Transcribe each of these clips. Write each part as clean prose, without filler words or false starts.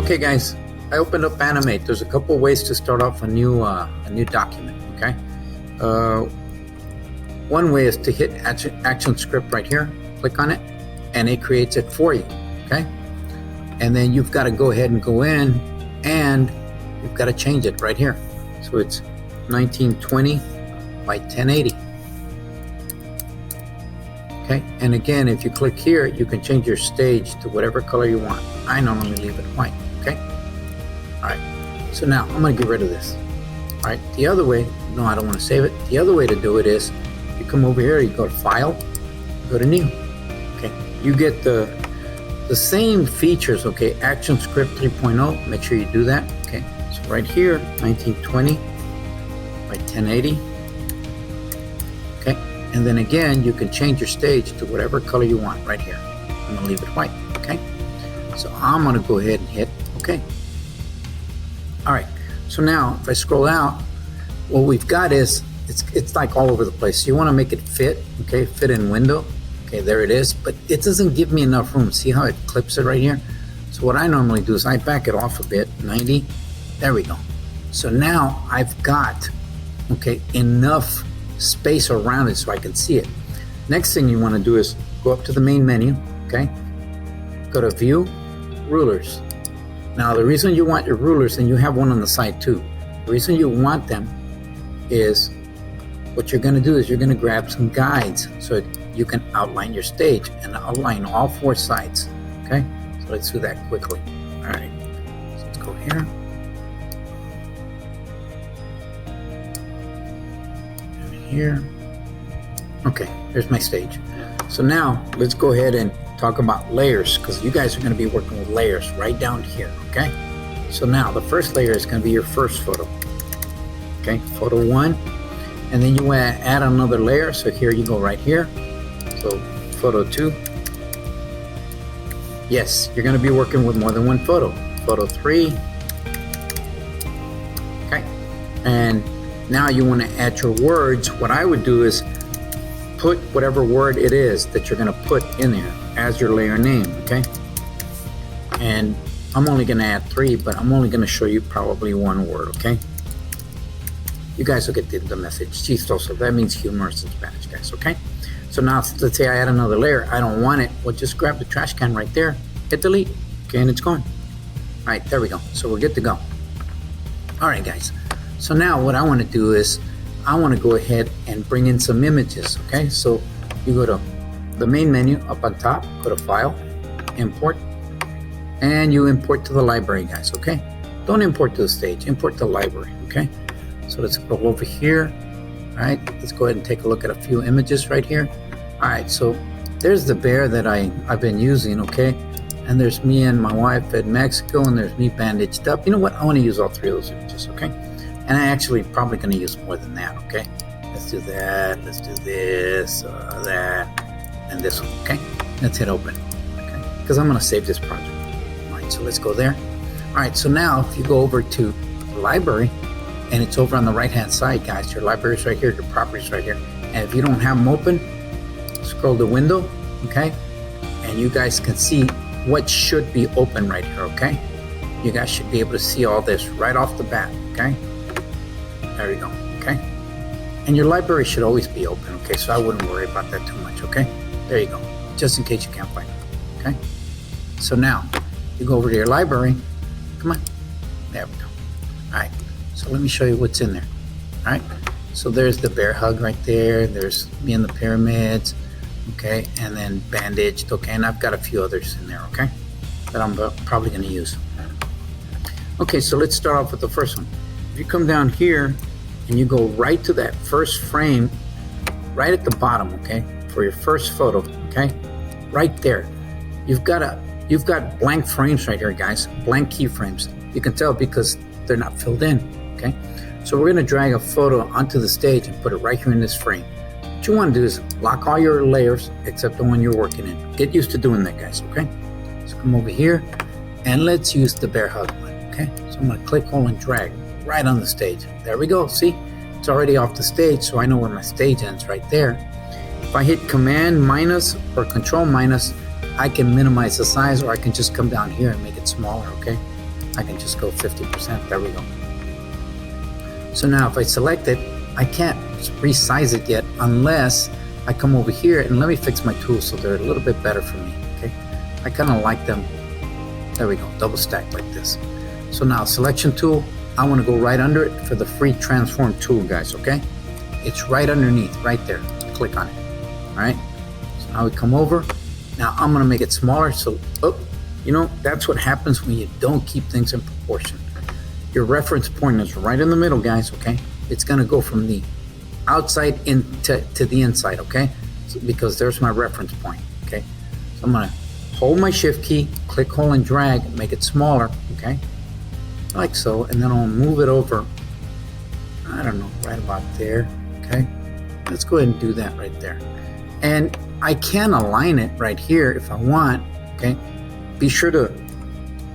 Okay guys, I opened up Animate. There's a couple ways to start off a new document, okay? One way is to hit action script right here, click on it, and it creates it for you, okay? And then you've got to go ahead and go in and you've got to change it right here. So it's 1920 by 1080. Okay, and again, if you click here, you can change your stage to whatever color you want. I normally leave it white, okay? All right, so now I'm gonna get rid of this. All right, the other way, no, I don't wanna save it. The other way to do it is, you come over here, you go to File, go to New, okay? You get the same features, okay? Action Script 3.0, make sure you do that, okay? So right here, 1920 by 1080. Okay, and then again, you can change your stage to whatever color you want right here. I'm gonna leave it white, okay? So I'm gonna go ahead and hit okay. All right, so now if I scroll out, what we've got is, it's like all over the place. So you wanna make it fit, okay? Fit in window, okay, there it is, but it doesn't give me enough room. See how it clips it right here? So what I normally do is I back it off a bit, 90, there we go. So now I've got, okay, enough space around it so I can see it. Next thing you want to do is go up to the main menu, okay? Go to View, Rulers. Now the reason you want your rulers, and you have one on the side too, the reason you want them is what you're going to do is you're going to grab some guides so you can outline your stage and outline all four sides, okay? So let's do that quickly. All right, so let's go here. Here. Okay, here's my stage. So now let's go ahead and talk about layers, because you guys are going to be working with layers right down here, okay? So now the first layer is going to be your first photo, okay? Photo 1, and then you want to add another layer. So here you go right here. So photo 2. Yes, you're going to be working with more than one photo. Photo 3. Okay, and now you want to add your words. What I would do is put whatever word it is that you're going to put in there as your layer name, okay? And I'm only going to add 3, but I'm only going to show you probably one word, okay? You guys will get the message. Chistoso, that means humorous in Spanish, guys, okay? So now let's say I add another layer. I don't want it. Well, just grab the trash can right there, hit delete, okay, and it's gone. All right, there we go. So we're good to go. All right, guys. So now what I want to do is I want to go ahead and bring in some images, okay? So you go to the main menu up on top, go to File, Import, and you import to the library, guys, okay? Don't import to the stage, import to the library, okay? So let's go over here, all right? Let's go ahead and take a look at a few images right here. All right, so there's the bear that I've been using, okay? And there's me and my wife at Mexico, and there's me bandaged up. You know what? I want to use all 3 of those images, okay? And I actually probably going to use more than that, okay? Let's do that, let's do this, that, and this one, okay? Let's hit open, okay? Because I'm going to save this project. All right, so let's go there. All right, so now if you go over to the library, and it's over on the right-hand side, guys, your library's right here, your property's right here. And if you don't have them open, scroll the window, okay? And you guys can see what should be open right here, okay? You guys should be able to see all this right off the bat, okay? There we go, okay? And your library should always be open, okay? So I wouldn't worry about that too much, okay? There you go, just in case you can't find it, okay? So now, you go over to your library. Come on, there we go. All right, so let me show you what's in there, all right? So there's the bear hug right there. There's me in the pyramids, okay? And then bandaged, okay? And I've got a few others in there, okay? That I'm probably gonna use. Okay, so let's start off with the first one. If you come down here and you go right to that first frame, right at the bottom, okay, for your first photo, okay, right there, you've got blank frames right here, guys, blank keyframes. You can tell because they're not filled in, okay? So we're gonna drag a photo onto the stage and put it right here in this frame. What you wanna do is lock all your layers except the one you're working in. Get used to doing that, guys, okay? So come over here and let's use the bear hug one, okay? So I'm gonna click, hold, and drag right on the stage. There we go, see? It's already off the stage, so I know where my stage ends right there. If I hit Command minus or Control minus, I can minimize the size, or I can just come down here and make it smaller, okay? I can just go 50%. There we go. So now if I select it, I can't resize it yet unless I come over here and let me fix my tools so they're a little bit better for me. Okay, I kind of like them. There we go, double stacked like this. So now selection tool, I want to go right under it for the free transform tool, guys. Okay, it's right underneath, right there. Click on it. All right. So now we come over. Now I'm going to make it smaller. So, you know, that's what happens when you don't keep things in proportion. Your reference point is right in the middle, guys. Okay, it's going to go from the outside into the inside. Okay, so, because there's my reference point. Okay, so I'm going to hold my shift key, click, hold, and drag, make it smaller. Okay, like so, and then I'll move it over. I don't know, right about there. Okay, let's go ahead and do that right there. And I can align it right here if I want. Okay, be sure to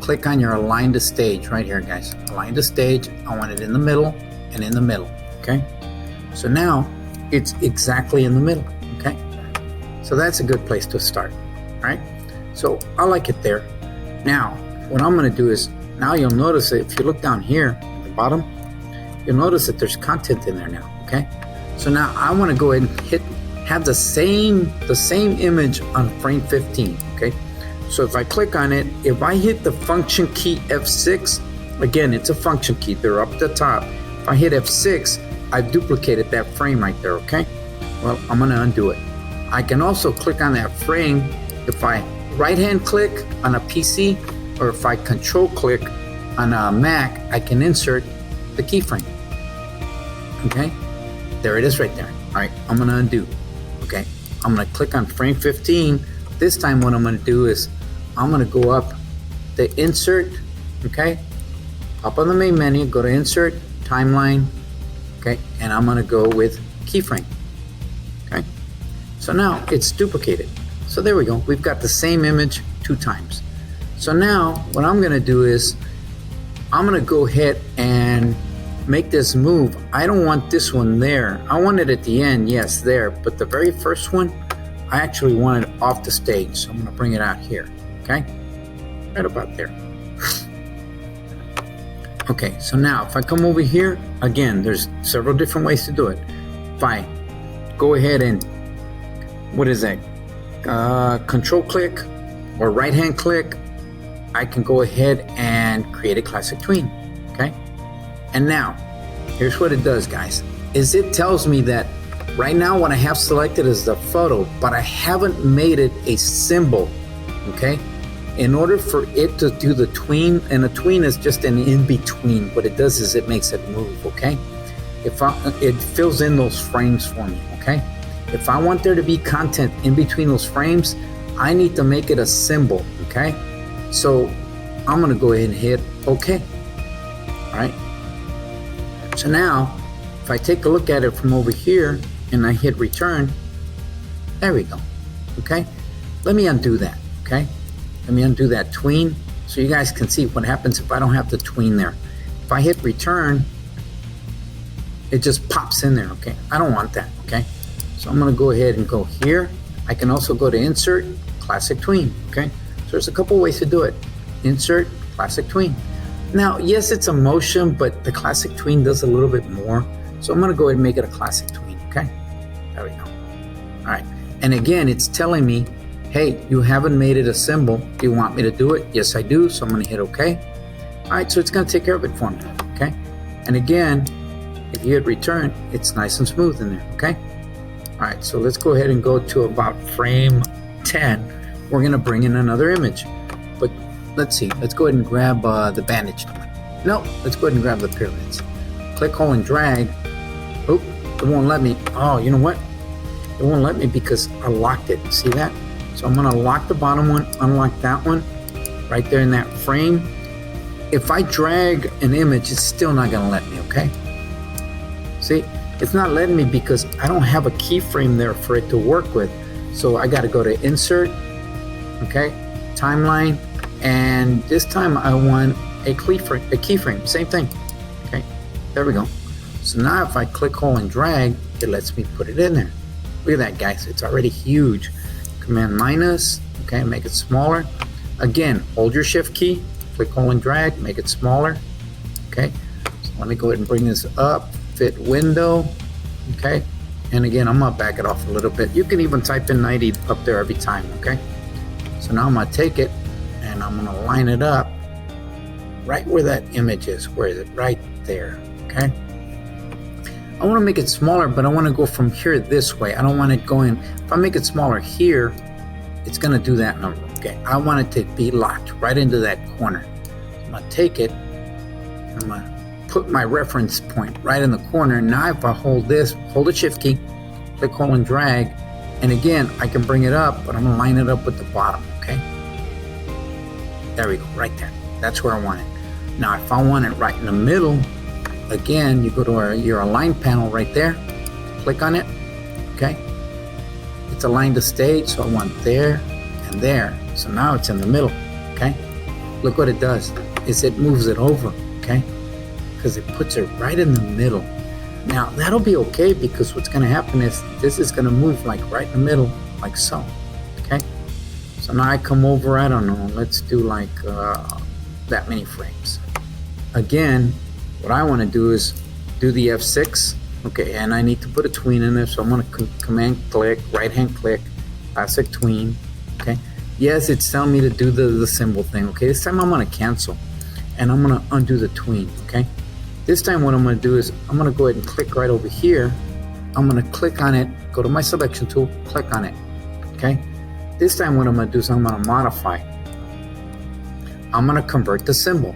click on your align to stage right here, guys. Align to stage. I want it in the middle and in the middle. Okay, so now it's exactly in the middle. Okay, so that's a good place to start. All right, so I like it there. Now what I'm going to do is, now you'll notice that if you look down here at the bottom, you'll notice that there's content in there now. Okay, so now I want to go ahead and have the same image on frame 15. Okay, so if I click on it, if I hit the function key F6, again, it's a function key, they're up at the top. If I hit F6, I've duplicated that frame right there. Okay, well, I'm going to undo it. I can also click on that frame if I right hand click on a PC, or if I control click on a Mac, I can insert the keyframe. Okay, there it is right there. All right, I'm going to undo. Okay, I'm going to click on frame 15. This time what I'm going to do is I'm going to go up the insert. Okay, up on the main menu, go to insert, timeline. Okay, and I'm going to go with keyframe. Okay, so now it's duplicated. So there we go, we've got the same image 2 times. So now what I'm going to do is I'm going to go ahead and make this move. I don't want this one there. I want it at the end, yes, there. But the very first one, I actually want it off the stage. So I'm going to bring it out here. Okay, right about there. Okay, so now if I come over here, again, there's several different ways to do it. If I go ahead and, what is that? Control click or right hand click, I can go ahead and create a classic tween. Okay, and now here's what it does, guys, is it tells me that right now what I have selected is the photo, but I haven't made it a symbol. Okay, in order for it to do the tween, and a tween is just an in-between, what it does is it makes it move. Okay, it fills in those frames for me. Okay, if I want there to be content in between those frames, I need to make it a symbol. Okay, so I'm going to go ahead and hit OK. All right, so now if I take a look at it from over here and I hit return, there we go. Okay, let me undo that. Okay, let me undo that tween so you guys can see what happens if I don't have the tween there. If I hit return, it just pops in there. Okay, I don't want that. Okay, so I'm going to go ahead and go here. I can also go to insert, classic tween. Okay, so there's a couple ways to do it. Insert, classic tween. Now, yes, it's a motion, but the classic tween does a little bit more. So I'm going to go ahead and make it a classic tween. Okay, there we go. All right, and again, it's telling me, hey, you haven't made it a symbol. Do you want me to do it? Yes, I do. So I'm going to hit OK. All right, so it's going to take care of it for me. Okay, and again, if you hit return, it's nice and smooth in there. Okay, all right, so let's go ahead and go to about frame 10. We're going to bring in another image, but let's see. Let's go ahead and grab the bandaged one. No, let's go ahead and grab the pyramids. Click, hold, and drag. Oh, it won't let me. Oh, you know what? It won't let me because I locked it. See that? So I'm going to lock the bottom one, unlock that one, right there in that frame. If I drag an image, it's still not going to let me, okay? See, it's not letting me because I don't have a keyframe there for it to work with. So I got to go to insert, okay, timeline, and this time I want a keyframe, same thing. Okay, there we go. So now if I click, hold, and drag, it lets me put it in there. Look at that, guys, it's already huge. Command minus, okay, make it smaller. Again, hold your shift key, click, hold, and drag, make it smaller. Okay, so let me go ahead and bring this up, fit window. Okay, and again, I'm gonna back it off a little bit. You can even type in 90 up there every time. Okay, so now I'm gonna take it and I'm gonna line it up right where that image is. Where is it? Right there. Okay, I want to make it smaller, but I want to go from here this way. I don't want it going. If I make it smaller here, it's gonna do that number. Okay, I want it to be locked right into that corner. I'm gonna take it, I'm gonna put my reference point right in the corner. Now if I hold this, hold the shift key, click, hold, and drag, and again I can bring it up, but I'm gonna line it up with the bottom. Okay, there we go, right there. That's where I want it. Now if I want it right in the middle, again you go to your align panel right there, click on it. Okay, it's aligned to stage, so I want there and there. So now it's in the middle. Okay, look what it does is it moves it over. Okay, because it puts it right in the middle. Now that'll be okay, because what's going to happen is this is going to move like right in the middle, like so. Okay, so now I come over, I don't know, let's do like that many frames. Again, what I want to do is do the F6. Okay, and I need to put a tween in there, so I'm going to command click, right hand click, classic tween. Okay, yes, it's telling me to do the symbol thing. Okay, this time I'm going to cancel and I'm going to undo the tween. Okay, this time what I'm going to do is I'm going to go ahead and click right over here. I'm going to click on it, go to my selection tool, click on it. Okay, this time what I'm going to do is I'm going to modify. I'm going to convert the symbol,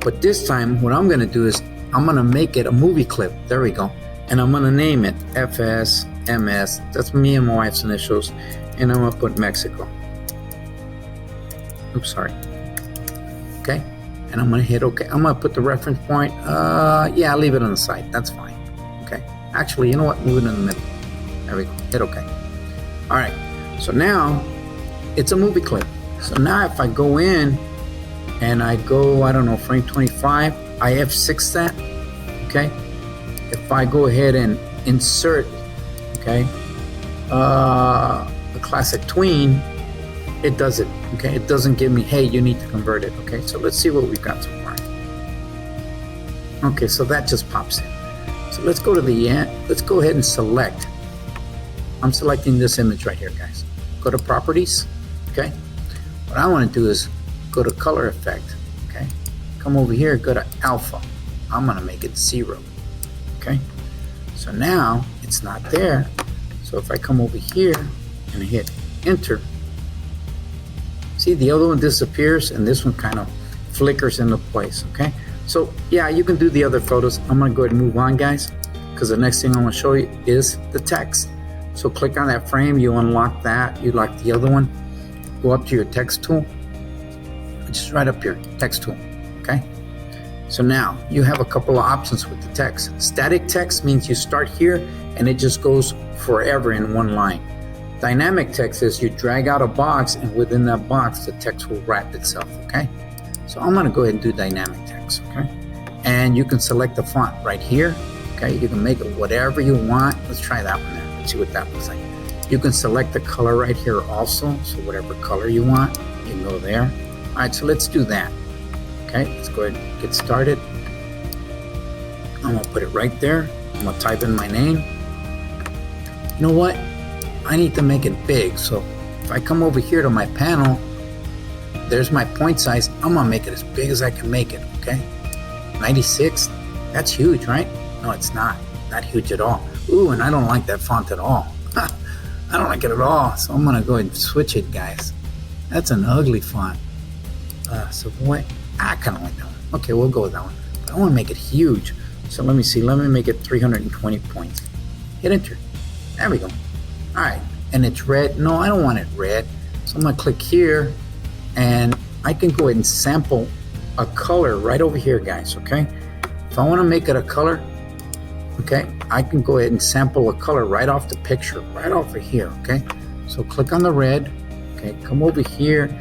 but this time what I'm going to do is I'm going to make it a movie clip. There we go. And I'm going to name it FSMS. That's me and my wife's initials. And I'm going to put Mexico. Oops, sorry. Okay. And I'm going to hit OK. I'm going to put the reference point. Yeah, I'll leave it on the side. That's fine. Okay. Actually, you know what? Move it in the middle. There we go. Hit OK. All right. So now it's a movie clip. So now if I go in and I go, I don't know, frame 25, I F6 that. Okay. If I go ahead and insert, okay, a classic tween, it does it. Okay, it doesn't give me, hey, you need to convert it. Okay, so let's see what we've got so far. Okay, so that just pops in. So let's go to the end. Let's go ahead and select. I'm selecting this image right here, guys. Go to properties. Okay, what I want to do is go to color effect. Okay, come over here, go to alpha. I'm gonna make it 0. Okay, so now it's not there. So if I come over here and hit enter, see, the other one disappears and this one kind of flickers into place. Okay, so yeah, you can do the other photos. I'm gonna go ahead and move on, guys, because the next thing I want to show you is the text. So click on that frame, you unlock that, you lock the other one, go up to your text tool, just right up here, text tool. Okay, so now you have a couple of options with the text. Static text means you start here and it just goes forever in one line. Dynamic text is you drag out a box, and within that box the text will wrap itself. Okay, so I'm going to go ahead and do dynamic text. Okay, and you can select the font right here. Okay, you can make it whatever you want. Let's try that one there. Let's see what that looks like. You can select the color right here also, so whatever color you want, you can go there. All right, so let's do that. Okay, let's go ahead and get started. I'm going to put it right there. I'm going to type in my name. You know what? I need to make it big. So if I come over here to my panel, there's my point size. I'm going to make it as big as I can make it. Okay, 96. That's huge, right? No, it's not. Not huge at all. Ooh, and I don't like that font at all. I don't like it at all. So I'm going to go ahead and switch it, guys. That's an ugly font. So what? I kind of like that one. Okay, we'll go with that one. But I want to make it huge. So let me see. Let me make it 320 points. Hit enter. There we go. All right. And it's red. No, I don't want it red. So I'm going to click here. And I can go ahead and sample a color right over here, guys. Okay. If I want to make it a color, okay, I can go ahead and sample a color right off the picture, right over here. Okay. So click on the red. Okay. Come over here.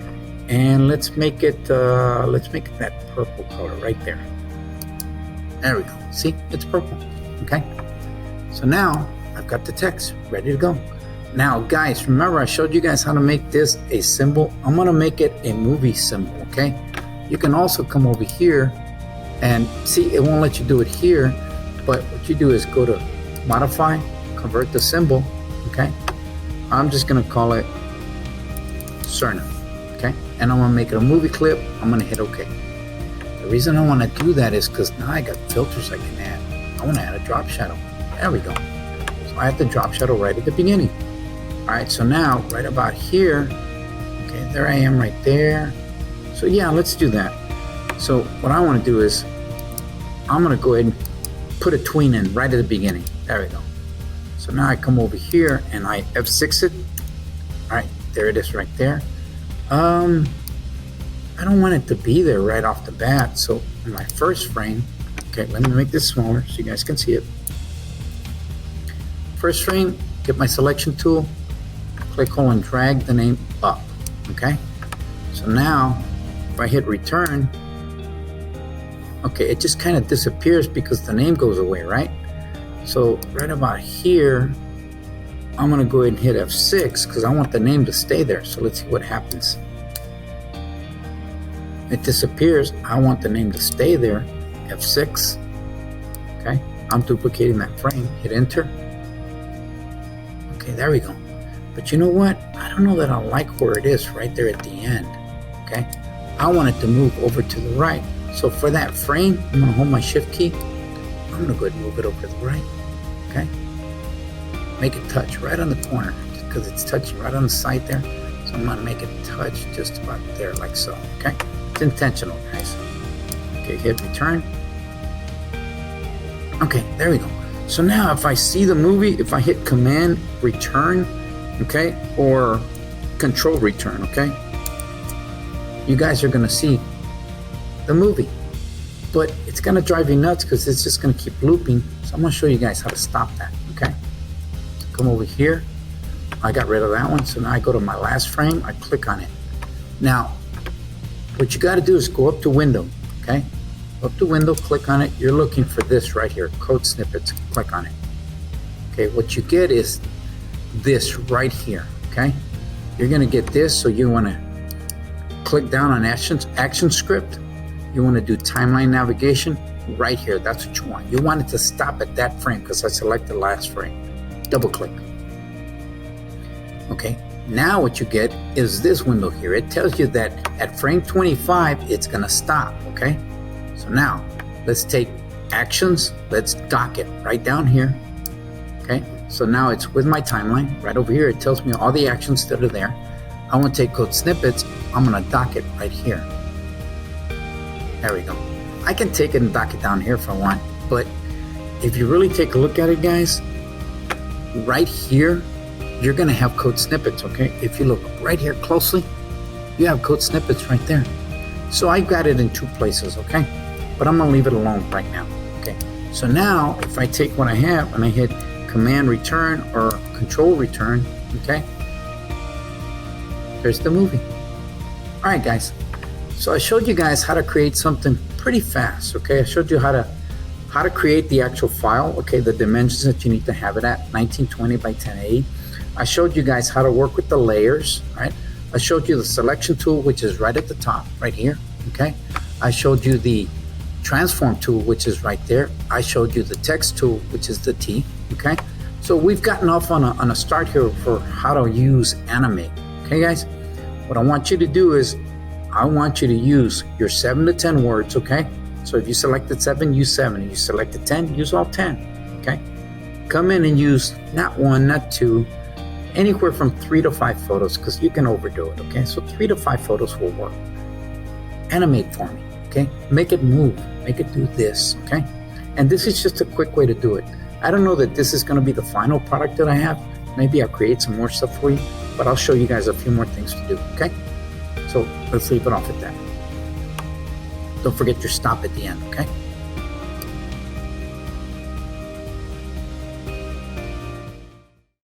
And let's make it that purple color right there. There we go. See, it's purple. Okay. So now I've got the text ready to go. Now, guys, remember I showed you guys how to make this a symbol. I'm gonna make it a movie symbol. Okay. You can also come over here and see, it won't let you do it here, but what you do is go to modify, convert the symbol, okay? I'm just gonna call it Cerna, okay? And I'm gonna make it a movie clip. I'm gonna hit okay. The reason I wanna do that is because now I got filters I can add. I wanna add a drop shadow. There we go. So I have the drop shadow right at the beginning. All right, so now right about here, okay, there I am right there. So yeah, let's do that. So what I wanna do is, I'm gonna go ahead and put a tween in right at the beginning. There we go. So now I come over here and I F6 it. All right, there it is right there. I don't want it to be there right off the bat. So in my first frame, okay, let me make this smaller so you guys can see it. First frame, get my selection tool, click, hold, and drag the name up, okay? So now, if I hit return, okay, it just kind of disappears because the name goes away, right? So right about here, I'm gonna go ahead and hit F6 because I want the name to stay there. So let's see what happens. It disappears. I want the name to stay there. F6, okay? I'm duplicating that frame, hit enter. Okay, there we go. But you know what? I don't know that I like where it is right there at the end, okay? I want it to move over to the right. So for that frame, I'm gonna hold my shift key. I'm gonna go ahead and move it over to the right, okay? Make it touch right on the corner because it's touching right on the side there. So I'm gonna make it touch just about there like so, okay? It's intentional, guys. Okay, hit return. Okay, there we go. So now if I see the movie, if I hit command return, okay, or control return, okay, you guys are gonna see the movie, but it's gonna drive you nuts because it's just gonna keep looping. So I'm gonna show you guys how to stop that, okay? So come over here. I got rid of that one. So now I go to my last frame, I click on it. Now, what you gotta do is go up to window, okay? Up to window, click on it. You're looking for this right here, Code Snippets, click on it. Okay, what you get is this right here, okay? You're gonna get this, so you wanna click down on action script. You wanna do timeline navigation right here. That's what you want. You want it to stop at that frame because I selected the last frame. Double click. Okay, now what you get is this window here. It tells you that at frame 25, it's gonna stop, okay? So now, let's take actions, let's dock it right down here, okay? So now it's with my timeline, right over here, it tells me all the actions that are there. I want to take Code Snippets, I'm gonna dock it right here. There we go. I can take it and dock it down here if I want, but if you really take a look at it, guys, right here, you're gonna have Code Snippets, okay? If you look right here closely, you have Code Snippets right there. So I got it in two places, okay? But I'm gonna leave it alone right now, okay? So now, if I take what I have and I hit Command Return or Control Return, okay? There's the movie. All right, guys. So I showed you guys how to create something pretty fast, okay? I showed you how to create the actual file, okay? The dimensions that you need to have it at, 1920 by 1080. I showed you guys how to work with the layers, right? I showed you the selection tool, which is right at the top, right here, okay? I showed you the transform tool, which is right there. I showed you the text tool, which is the T, okay? So we've gotten off on a start here for how to use Animate, okay, guys? What I want you to do is, I want you to use your 7 to 10 words, okay? So if you selected 7, use 7. If you selected 10, use all 10, okay? Come in and use not 1, not 2, anywhere from 3 to 5 photos, because you can overdo it, okay? So 3 to 5 photos will work. Animate for me, okay? Make it move, make it do this, okay? And this is just a quick way to do it. I don't know that this is gonna be the final product that I have. Maybe I'll create some more stuff for you, but I'll show you guys a few more things to do, okay? So let's leave it off at that. Don't forget your stop at the end, okay?